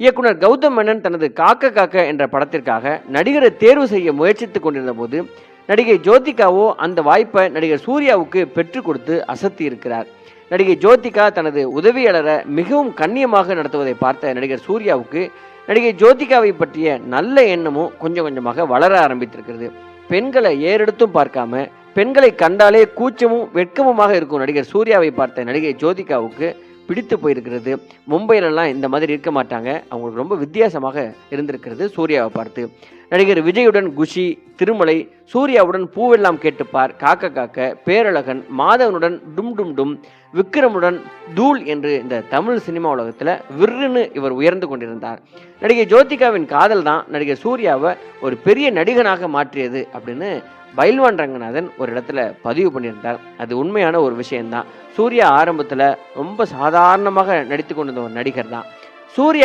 இயக்குனர் கௌதம் மேனன் தனது காக்க காக்க என்ற படத்திற்காக நடிகரை தேர்வு செய்ய முயற்சித்துக் கொண்டிருந்த போது நடிகை ஜோதிகாவோ அந்த வாய்ப்பை நடிகர் சூர்யாவுக்கு பெற்றுக் கொடுத்து அசத்தி இருக்கிறார். நடிகை ஜோதிகா தனது உதவியாளரை மிகவும் கண்ணியமாக நடத்துவதை பார்த்த நடிகர் சூர்யாவுக்கு நடிகை ஜோதிகாவை பற்றிய நல்ல எண்ணமும் கொஞ்சம் கொஞ்சமாக வளர ஆரம்பித்திருக்கிறது. பெண்களை ஏறெடுத்தும் பார்க்காம பெண்களை கண்டாலே கூச்சமும் வெட்கமுமாக இருக்கும் நடிகர் சூர்யாவை பார்த்த நடிகை ஜோதிகாவுக்கு பிடித்து போயிருக்கிறது. மும்பையிலலாம் இந்த மாதிரி இருக்க மாட்டாங்க, அவங்களுக்கு ரொம்ப வித்தியாசமாக இருந்திருக்கிறது சூர்யாவை பார்த்து. நடிகர் விஜயுடன் குஷி, திருமலை, சூர்யாவுடன் பூவெல்லாம் கேட்டுப்பார், காக்க காக்க, பேரழகன், மாதவனுடன் டும் டும் டும், விக்ரமுடன் தூள் என்று இந்த தமிழ் சினிமா உலகத்தில் விருன்னு இவர் உயர்ந்து கொண்டிருந்தார். நடிகை ஜோதிகாவின் காதல் தான் நடிகர் சூர்யாவை ஒரு பெரிய நடிகனாக மாற்றியது அப்படின்னு பைல்வான் ரங்கநாதன் ஒரு இடத்துல பதிவு பண்ணியிருந்தார். அது உண்மையான ஒரு விஷயம்தான். சூர்யா ஆரம்பத்தில் ரொம்ப சாதாரணமாக நடித்து கொண்டிருந்த ஒரு நடிகர் தான். சூர்யா